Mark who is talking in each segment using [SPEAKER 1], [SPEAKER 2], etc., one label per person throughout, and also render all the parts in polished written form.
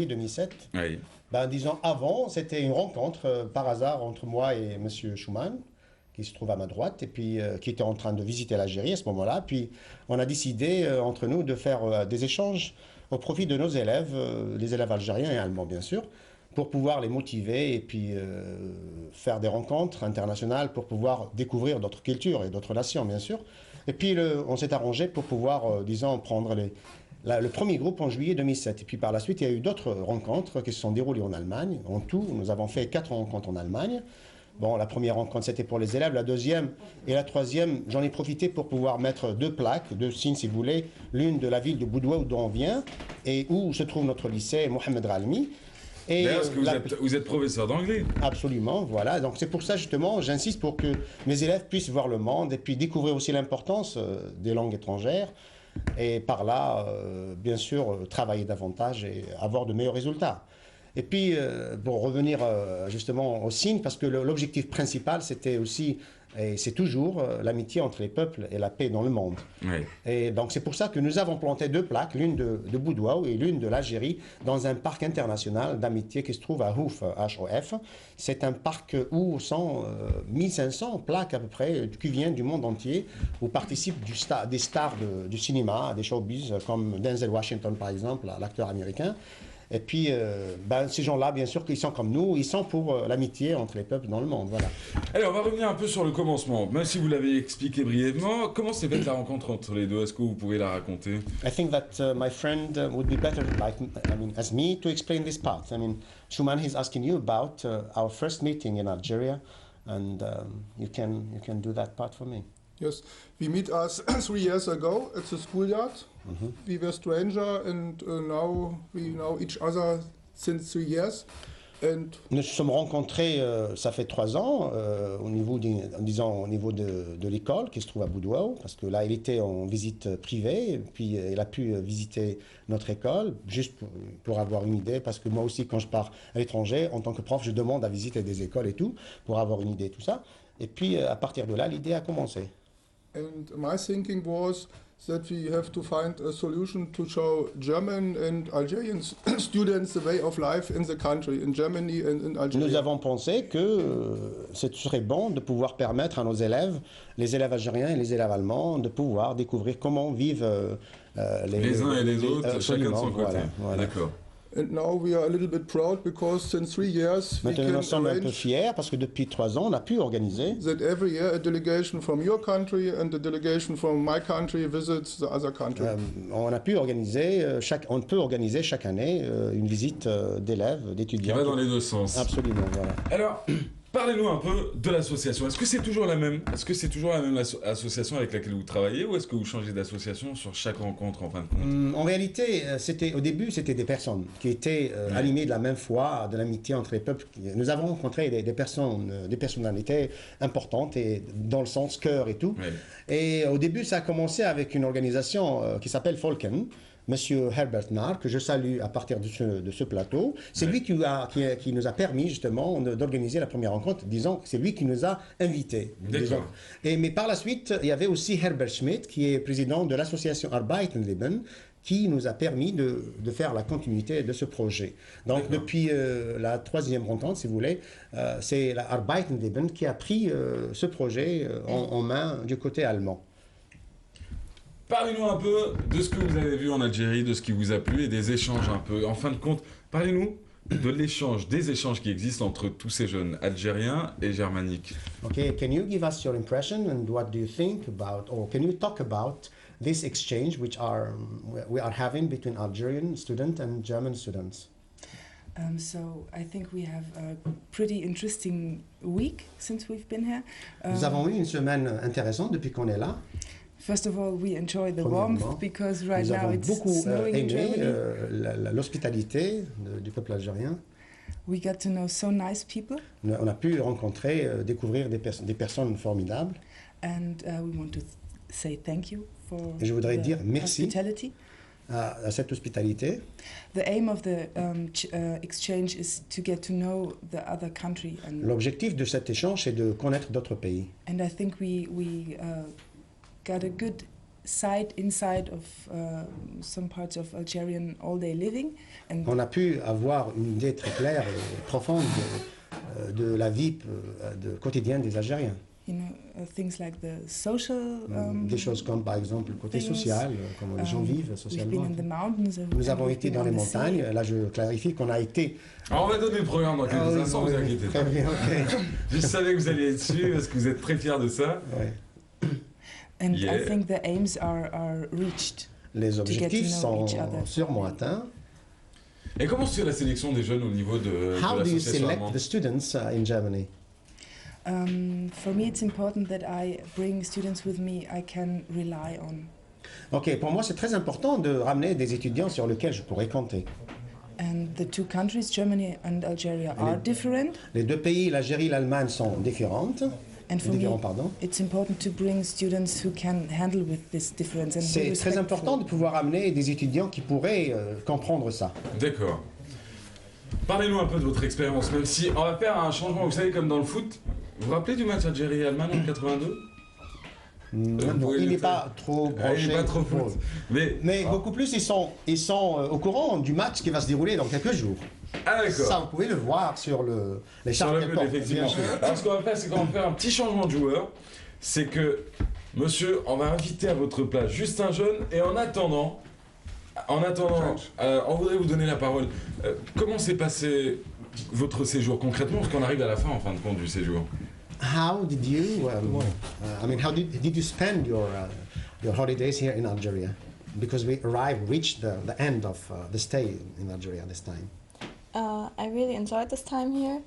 [SPEAKER 1] 2007.
[SPEAKER 2] Oui.
[SPEAKER 1] Ben, disons, avant, c'était une rencontre par hasard entre moi et M. Schumann, qui se trouve à ma droite, et puis qui était en train de visiter l'Algérie à ce moment-là. Puis on a décidé entre nous de faire des échanges au profit de nos élèves, les élèves algériens et allemands bien sûr, pour pouvoir les motiver et puis faire des rencontres internationales pour pouvoir découvrir d'autres cultures et d'autres nations bien sûr. Et puis on s'est arrangé pour pouvoir, disons, prendre le premier groupe en juillet 2007. Et puis par la suite, il y a eu d'autres rencontres qui se sont déroulées en Allemagne. En tout, nous avons fait 4 rencontres en Allemagne. Bon, la première rencontre, c'était pour les élèves. La deuxième et la troisième, j'en ai profité pour pouvoir mettre 2 plaques, 2 signes, si vous voulez. L'une de la ville de Boudoua, d'où on vient, et où se trouve notre lycée Mohamed Ralmi.
[SPEAKER 2] D'ailleurs, est-ce que vous êtes professeur d'anglais?
[SPEAKER 1] Absolument, voilà. Donc c'est pour ça, justement, j'insiste pour que mes élèves puissent voir le monde et puis découvrir aussi l'importance des langues étrangères. Et par là, bien sûr, travailler davantage et avoir de meilleurs résultats. Et puis, pour revenir justement aux signes, parce que l'objectif principal, c'était aussi, et c'est toujours, l'amitié entre les peuples et la paix dans le monde.
[SPEAKER 2] Oui.
[SPEAKER 1] Et donc, c'est pour ça que nous avons planté 2 plaques, l'une de Boudoua et l'une de l'Algérie, dans un parc international d'amitié qui se trouve à Houf, H-O-F. C'est un parc où sont 1500 plaques à peu près qui viennent du monde entier, où participent des stars du cinéma, des showbiz, comme Denzel Washington par exemple, l'acteur américain. Et puis, ces gens-là, bien sûr, qu'ils sont comme nous, ils sont pour l'amitié entre les peuples dans le monde. Voilà.
[SPEAKER 2] Alors, on va revenir un peu sur le commencement. Même si vous l'avez expliqué brièvement, comment s'est faite la rencontre entre les deux? Est-ce que vous pouvez la raconter?
[SPEAKER 1] I think that my friend would be better, as me, to explain this part. I mean, Schumann is asking you about our first meeting in Algeria, and you can do that part for me.
[SPEAKER 3] Yes, we meet us 3 years ago at the schoolyard. We were stranger, and now we know each other since 3 years. And
[SPEAKER 1] nous nous sommes rencontrés, ça fait 3 ans, au niveau, au niveau de l'école qui se trouve à Boudoua, parce que là, il était en visite privée, et puis il a pu visiter notre école, juste pour avoir une idée, parce que moi aussi, quand je pars à l'étranger, en tant que prof, je demande à visiter des écoles et tout, pour avoir une idée, tout ça. Et puis, à partir de là, l'idée a commencé.
[SPEAKER 3] And my thinking was that we have to find a solution to show German and Algerian students the way of life in the country, in Germany and in Algeria.
[SPEAKER 1] Nous avons pensé que ce serait bon de pouvoir permettre à nos élèves, les élèves algériens et les élèves allemands, de pouvoir découvrir comment vivent
[SPEAKER 2] les uns et les autres, chacun de son côté.
[SPEAKER 1] Voilà.
[SPEAKER 2] D'accord.
[SPEAKER 3] And now we are a little bit proud because since 3 years we
[SPEAKER 1] Maintenant, nous
[SPEAKER 3] can
[SPEAKER 1] sommes un peu
[SPEAKER 3] arrange
[SPEAKER 1] fiers parce que depuis 3 ans, on a pu organiser
[SPEAKER 3] that every year a delegation from your country and a delegation from my country visits the other country.
[SPEAKER 1] on a pu organiser, on peut organiser chaque année une visite d'élèves,
[SPEAKER 2] Qui
[SPEAKER 1] d'étudiants.
[SPEAKER 2] va dans les deux sens.
[SPEAKER 1] Absolument, voilà.
[SPEAKER 2] Alors, parlez-nous un peu de l'association. Est-ce que c'est toujours la même? Est-ce que c'est toujours la même association avec laquelle vous travaillez, ou est-ce que vous changez d'association sur chaque rencontre en fin de compte?
[SPEAKER 1] En réalité, au début, c'était des personnes qui étaient animées de la même foi, de l'amitié entre les peuples. Nous avons rencontré des personnalités importantes, et dans le sens cœur et tout.
[SPEAKER 2] Oui.
[SPEAKER 1] Et au début, ça a commencé avec une organisation qui s'appelle Folken. Monsieur Herbert Marr, que je salue à partir de ce plateau. C'est lui qui nous a permis justement d'organiser la première rencontre. Disons que c'est lui qui nous a invités.
[SPEAKER 2] D'accord.
[SPEAKER 1] Mais par la suite, il y avait aussi Herbert Schmidt, qui est président de l'association Arbeitenleben, qui nous a permis de faire la continuité de ce projet. Donc depuis la 3e rencontre, si vous voulez, c'est la Arbeitenleben qui a pris ce projet en main du côté allemand.
[SPEAKER 2] Parlez-nous un peu de ce que vous avez vu en Algérie, de ce qui vous a plu et des échanges un peu. En fin de compte, parlez-nous des échanges qui existent entre tous ces jeunes algériens et germaniques.
[SPEAKER 1] Okay, can you give us your impression and what do you think about, or can you talk about this exchange we are having between Algerian students and German students?
[SPEAKER 4] So I think we have a pretty interesting week since we've been here.
[SPEAKER 1] Nous avons eu une semaine intéressante depuis qu'on est là.
[SPEAKER 4] First of all, we enjoy the
[SPEAKER 1] Premièrement,
[SPEAKER 4] warmth because right
[SPEAKER 1] nous
[SPEAKER 4] now
[SPEAKER 1] avons
[SPEAKER 4] it's
[SPEAKER 1] beaucoup
[SPEAKER 4] snowing in
[SPEAKER 1] aimé
[SPEAKER 4] Germany.
[SPEAKER 1] l'hospitalité du peuple algérien.
[SPEAKER 4] We got to know so nice people,
[SPEAKER 1] On a pu rencontrer, découvrir des personnes formidables.
[SPEAKER 4] and we want to say thank you for
[SPEAKER 1] Et je voudrais
[SPEAKER 4] the
[SPEAKER 1] dire merci
[SPEAKER 4] hospitality.
[SPEAKER 1] à cette hospitalité.
[SPEAKER 4] The aim of the exchange is to get to know the other country,
[SPEAKER 1] L'objectif de cet échange, c'est de connaître d'autres pays.
[SPEAKER 4] and I think we got a good inside of some parts of Algerian all-day living. And
[SPEAKER 1] On a pu avoir une idée très claire et profonde de la vie quotidienne des Algériens.
[SPEAKER 4] you know, things like the social.
[SPEAKER 1] Des choses comme par exemple le côté
[SPEAKER 4] things,
[SPEAKER 1] social, comment les gens vivent
[SPEAKER 4] We've been
[SPEAKER 1] socialement.
[SPEAKER 4] in the mountains.
[SPEAKER 1] Nous
[SPEAKER 4] and
[SPEAKER 1] avons
[SPEAKER 4] we've
[SPEAKER 1] été
[SPEAKER 4] been
[SPEAKER 1] dans
[SPEAKER 4] on
[SPEAKER 1] les
[SPEAKER 4] the sea.
[SPEAKER 1] montagnes. Là, je clarifie qu'on a été.
[SPEAKER 2] Alors, on va donner le programme dans quelques instants, vous inquiétez
[SPEAKER 1] Très
[SPEAKER 2] pas.
[SPEAKER 1] bien, ok.
[SPEAKER 2] Je savais que vous alliez être dessus parce que vous êtes très fiers de ça.
[SPEAKER 1] Ouais.
[SPEAKER 4] And
[SPEAKER 2] Yeah.
[SPEAKER 4] I think the aims are reached.
[SPEAKER 1] Les objectifs
[SPEAKER 4] know
[SPEAKER 1] sont
[SPEAKER 4] each other.
[SPEAKER 1] sûrement atteints.
[SPEAKER 2] Et comment se fait la sélection des jeunes au niveau de
[SPEAKER 1] How do you
[SPEAKER 2] l'association
[SPEAKER 1] select
[SPEAKER 2] allemande?
[SPEAKER 1] the students in Germany?
[SPEAKER 4] For me, it's important that I bring students with me I can rely on.
[SPEAKER 1] Ok, pour moi c'est très important de ramener des étudiants sur lesquels je pourrais compter.
[SPEAKER 4] And the two countries, Germany and Algeria, are different.
[SPEAKER 1] Les deux pays, l'Algérie et l'Allemagne, sont différentes.
[SPEAKER 4] And for
[SPEAKER 1] Différents,
[SPEAKER 4] me,
[SPEAKER 1] pardon.
[SPEAKER 4] it's important to bring students who can handle with this difference and be
[SPEAKER 1] C'est très
[SPEAKER 4] respectful.
[SPEAKER 1] important de pouvoir amener des étudiants qui pourraient comprendre ça.
[SPEAKER 2] D'accord. Parlez-nous un peu de votre expérience, même si on va faire un changement, vous savez, comme dans le foot. Vous vous rappelez du match Algérie-Allemagne en 82?
[SPEAKER 1] Non, il n'est pas trop branché.
[SPEAKER 2] Il n'est pas trop foot.
[SPEAKER 1] Mais beaucoup plus, ils sont au courant du match qui va se dérouler dans quelques jours.
[SPEAKER 2] Ah d'accord.
[SPEAKER 1] Ça, vous pouvez le voir sur les
[SPEAKER 2] Sur
[SPEAKER 1] chartes
[SPEAKER 2] le
[SPEAKER 1] de
[SPEAKER 2] mode,
[SPEAKER 1] porte,
[SPEAKER 2] effectivement.
[SPEAKER 1] bien sûr.
[SPEAKER 2] Alors ce qu'on va faire, c'est qu'on va faire un petit changement de joueur. C'est que, monsieur, on va inviter à votre place juste un jeune. Et en attendant, on voudrait vous donner la parole. Comment s'est passé votre séjour concrètement? Parce qu'on arrive à la fin, en fin de compte, du séjour.
[SPEAKER 1] How did you, how did you spend your holidays here in Algeria? Because we reached the end of the stay in Algeria this time.
[SPEAKER 5] I really enjoyed this time here.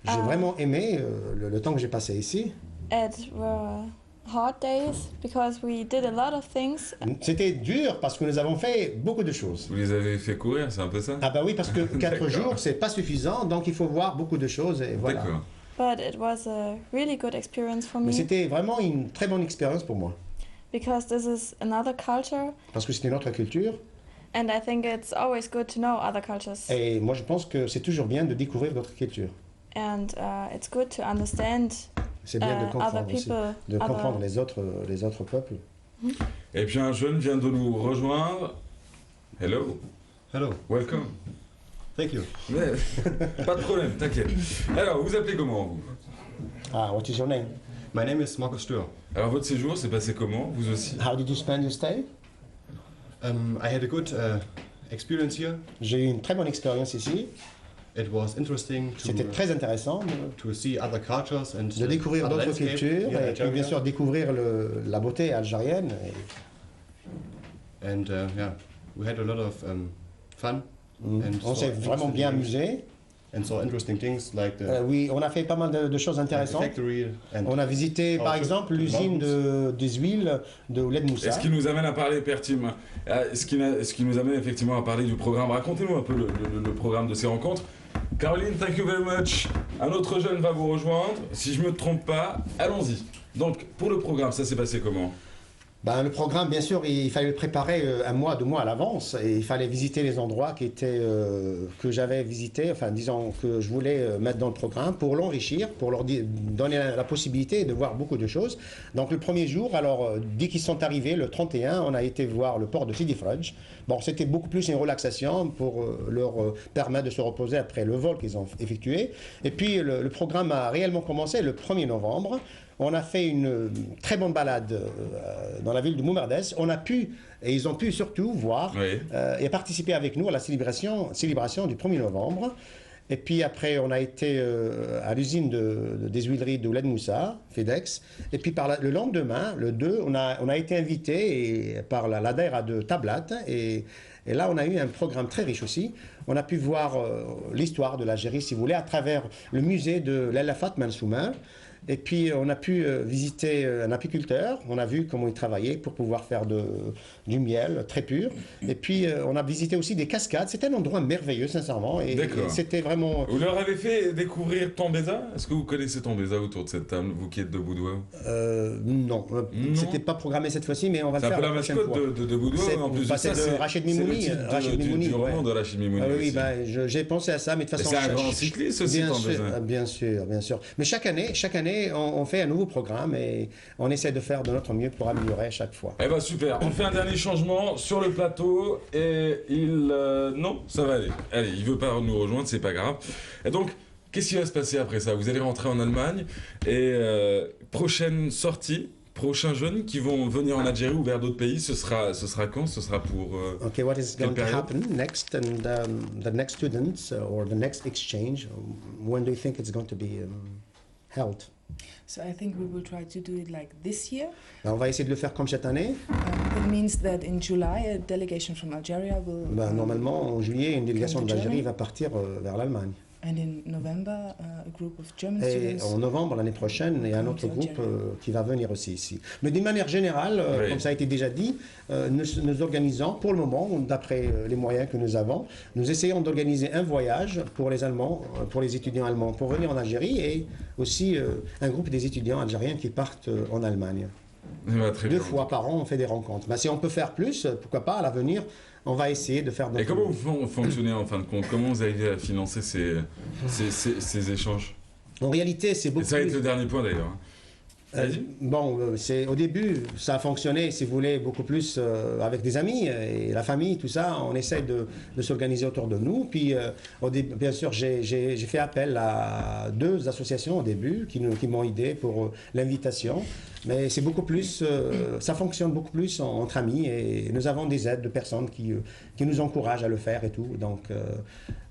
[SPEAKER 1] J'ai vraiment aimé le temps que j'ai passé ici.
[SPEAKER 5] It were hard days because we did a lot of things.
[SPEAKER 1] C'était dur parce que nous avons fait beaucoup de choses.
[SPEAKER 2] Vous les avez fait courir, c'est un peu ça?
[SPEAKER 1] Ah bah oui, parce que 4
[SPEAKER 2] D'accord.
[SPEAKER 1] jours, c'est pas suffisant, donc il faut voir beaucoup de choses et voilà.
[SPEAKER 2] D'accord.
[SPEAKER 5] But it was a really good experience for
[SPEAKER 1] Mais
[SPEAKER 5] me
[SPEAKER 1] c'était vraiment une très bonne expérience pour moi,
[SPEAKER 5] because this is another culture,
[SPEAKER 1] parce que c'était notre culture,
[SPEAKER 5] and I think it's always good to know other cultures.
[SPEAKER 1] et moi je pense que c'est toujours bien de découvrir d'autres cultures.
[SPEAKER 5] And it's good to understand
[SPEAKER 1] C'est bien de
[SPEAKER 5] other
[SPEAKER 1] comprendre aussi,
[SPEAKER 5] people,
[SPEAKER 1] de comprendre
[SPEAKER 5] other.
[SPEAKER 1] les autres peuples.
[SPEAKER 2] Et puis un jeune vient de nous rejoindre. Hello,
[SPEAKER 6] Hello,
[SPEAKER 2] welcome.
[SPEAKER 6] thank you.
[SPEAKER 2] Ouais, pas de problème, t'inquiète. Alors, vous appelez comment vous?
[SPEAKER 1] Ah, what is your name?
[SPEAKER 6] My name is Markus Stör.
[SPEAKER 2] Alors, votre séjour s'est passé comment? Vous aussi?
[SPEAKER 1] How did you spend your stay?
[SPEAKER 6] I had a good experience here.
[SPEAKER 1] J'ai eu une très bonne expérience ici.
[SPEAKER 6] It was interesting
[SPEAKER 1] C'était très intéressant
[SPEAKER 6] to see other cultures and
[SPEAKER 1] de découvrir
[SPEAKER 6] other
[SPEAKER 1] d'autres
[SPEAKER 6] landscape
[SPEAKER 1] cultures
[SPEAKER 6] here in
[SPEAKER 1] et puis bien
[SPEAKER 6] Algeria.
[SPEAKER 1] sûr découvrir la beauté algérienne.
[SPEAKER 6] And yeah, we had a lot of fun and
[SPEAKER 1] On s'est vraiment bien amusé.
[SPEAKER 6] and saw interesting things like the,
[SPEAKER 1] Oui, on a fait pas mal de choses
[SPEAKER 6] like the
[SPEAKER 1] intéressantes.
[SPEAKER 6] factory and
[SPEAKER 1] On a visité par exemple l'usine des huiles de Ouled
[SPEAKER 2] Et
[SPEAKER 1] Moussa.
[SPEAKER 2] ce qui nous amène à parler, Père Tim, ce qui nous amène effectivement à parler du programme. Racontez-nous un peu le programme de ces rencontres. Caroline, thank you very much. Un autre jeune va vous rejoindre. Si je me trompe pas, allons-y. Donc, pour le programme, ça s'est passé comment?
[SPEAKER 1] Ben, le programme, bien sûr, il fallait le préparer un mois, 2 mois à l'avance. Et il fallait visiter les endroits que j'avais visités, enfin, disons, que je voulais mettre dans le programme pour l'enrichir, pour leur donner la possibilité de voir beaucoup de choses. Donc, le premier jour, alors, dès qu'ils sont arrivés, le 31, on a été voir le port de Sidi Fradj. Bon, c'était beaucoup plus une relaxation pour leur permettre de se reposer après le vol qu'ils ont effectué. Et puis, le programme a réellement commencé le 1er novembre. On a fait une très bonne balade dans la ville de Moumerdès. Et ils ont pu surtout voir
[SPEAKER 2] Oui.
[SPEAKER 1] et participer avec nous à la célébration du 1er novembre. Et puis après, on a été à l'usine des huileries de Ouled Moussa, FedEx. Et puis le lendemain, le 2, on a été invité par la daïra de Tablat. Et là, on a eu un programme très riche aussi. On a pu voir l'histoire de l'Algérie, si vous voulez, à travers le musée de l'Elafat Mansoumar. Et puis on a pu visiter un apiculteur, on a vu comment il travaillait pour pouvoir faire du miel très pur. Et puis on a visité aussi des cascades, c'était un endroit merveilleux sincèrement. Et c'était vraiment...
[SPEAKER 2] Vous leur avez fait découvrir Tambeza? Est-ce que vous connaissez Tambeza autour de cette table, vous qui êtes de Boudoua?
[SPEAKER 1] Non, c'était pas programmé cette fois-ci, mais on va le faire
[SPEAKER 2] un peu
[SPEAKER 1] la
[SPEAKER 2] la
[SPEAKER 1] prochaine
[SPEAKER 2] mascotte
[SPEAKER 1] fois.
[SPEAKER 2] de Boudoua, mais en plus de ça,
[SPEAKER 1] de Rachid Mimouni.
[SPEAKER 2] Du roman de Rachid Mimouni.
[SPEAKER 1] Oui,
[SPEAKER 2] aussi.
[SPEAKER 1] j'ai pensé à ça, mais de toute façon...
[SPEAKER 2] C'est un grand cycliste aussi,
[SPEAKER 1] bien
[SPEAKER 2] Tambeza.
[SPEAKER 1] sûr, bien sûr. Mais chaque année, année, on fait un nouveau programme et on essaie de faire de notre mieux pour améliorer à chaque fois.
[SPEAKER 2] Eh ben super, on fait un dernier changement sur le plateau et non, ça va aller. Allez, il veut pas nous rejoindre, c'est pas grave. Et donc, qu'est-ce qui va se passer après ça? Vous allez rentrer en Allemagne et prochaine sortie, prochains jeunes qui vont venir en Algérie ou vers d'autres pays, ce sera quand? Ce sera pour...
[SPEAKER 1] Okay, what is going to
[SPEAKER 2] période?
[SPEAKER 1] happen next and the next students or the next exchange, when do you think it's going to be held?
[SPEAKER 4] So I think we will try to do it like this year.
[SPEAKER 1] Ben, on va essayer de le faire comme cette année.
[SPEAKER 4] That means that in July a delegation from Algeria will.
[SPEAKER 1] Ben, normalement, en juillet, une délégation
[SPEAKER 4] Come to
[SPEAKER 1] d'Algérie
[SPEAKER 4] Germany.
[SPEAKER 1] va partir vers l'Allemagne.
[SPEAKER 4] And in November, a group of German
[SPEAKER 1] Et
[SPEAKER 4] students.
[SPEAKER 1] en novembre, l'année prochaine, il y a un autre groupe qui va venir aussi ici. Mais d'une manière générale,
[SPEAKER 2] Oui.
[SPEAKER 1] comme ça a été déjà dit, nous organisons, pour le moment, d'après les moyens que nous avons, nous essayons d'organiser un voyage pour les Allemands, pour les étudiants allemands, pour venir en Algérie, et aussi un groupe des étudiants algériens qui partent en Allemagne.
[SPEAKER 2] Eh ben, très
[SPEAKER 1] 2
[SPEAKER 2] bien.
[SPEAKER 1] fois par an, on fait des rencontres. Ben, si on peut faire plus, pourquoi pas, à l'avenir, on va essayer de faire...
[SPEAKER 2] Et comment vous fonctionnez en fin de compte? Comment vous arrivez à financer ces échanges?
[SPEAKER 1] En réalité, c'est
[SPEAKER 2] Et
[SPEAKER 1] beaucoup
[SPEAKER 2] ça va être
[SPEAKER 1] plus...
[SPEAKER 2] le dernier point d'ailleurs. Vas-y.
[SPEAKER 1] C'est au début, ça a fonctionné, si vous voulez, beaucoup plus avec des amis et la famille, tout ça. On essaie de s'organiser autour de nous. Puis, bien sûr, j'ai fait appel à 2 associations au début qui m'ont aidé pour l'invitation. Mais c'est beaucoup plus, ça fonctionne beaucoup plus entre amis et nous avons des aides de personnes qui nous encouragent à le faire et tout. Donc,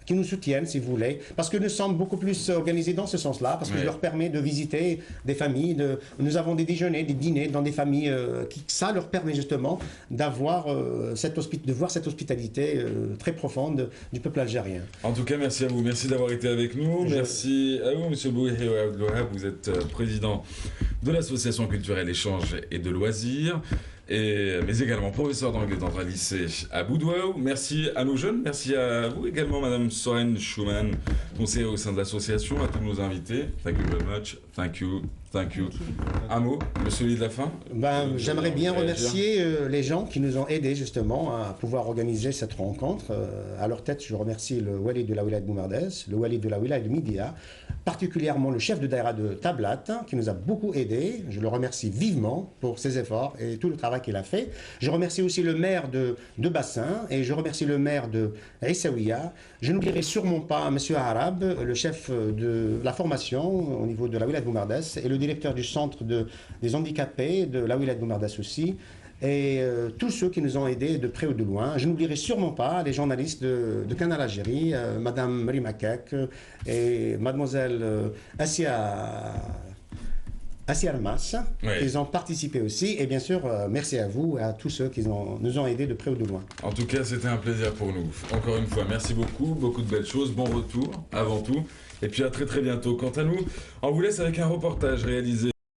[SPEAKER 1] qui nous soutiennent, si vous voulez, parce que nous sommes beaucoup plus organisés dans ce sens-là, parce que
[SPEAKER 2] Ouais.
[SPEAKER 1] je leur permet de visiter des familles, nous avons des déjeuners, des dîners dans des familles, ça leur permet justement d'avoir de voir cette hospitalité très profonde du peuple algérien.
[SPEAKER 2] En tout cas, merci à vous. Merci d'avoir été avec nous. Merci à vous, Monsieur Bouhi Abdelwahab. Vous êtes président de l'association culturelle Échange et de Loisirs, mais également professeur d'anglais dans un lycée à Boudouaou. Merci à nos jeunes. Merci à vous également, Madame Soren Schumann, conseillère au sein de l'association, à tous nos invités. Thank you very much. Thank you. Thank you. Un mot, le celui de la fin?
[SPEAKER 1] Ben, j'aimerais bien
[SPEAKER 2] réagir.
[SPEAKER 1] remercier les gens qui nous ont aidés justement à pouvoir organiser cette rencontre. À leur tête, je remercie le Wali de la Wilaya de Boumardès, le Wali de la Wilaya de Midia, particulièrement le chef de Daïra de Tablat, qui nous a beaucoup aidés. Je le remercie vivement pour ses efforts et tout le travail qu'il a fait. Je remercie aussi le maire de Bassin et je remercie le maire de Essaouia. Je n'oublierai sûrement pas M. Arab, le chef de la formation au niveau de la Wilaya de Boumardès et le directeur du centre des handicapés de la Wilaya de Boumardès aussi, et tous ceux qui nous ont aidés de près ou de loin. Je n'oublierai sûrement pas les journalistes de Canal Algérie, Madame Rimakek et Mademoiselle Assia Almas,
[SPEAKER 2] Oui.
[SPEAKER 1] ils ont participé aussi, et bien sûr, merci à vous et à tous ceux qui nous ont aidés de près ou de loin.
[SPEAKER 2] En tout cas, c'était un plaisir pour nous. Encore une fois, merci beaucoup de belles choses, bon retour avant tout, et puis à très très bientôt. Quant à nous, on vous laisse avec un reportage réalisé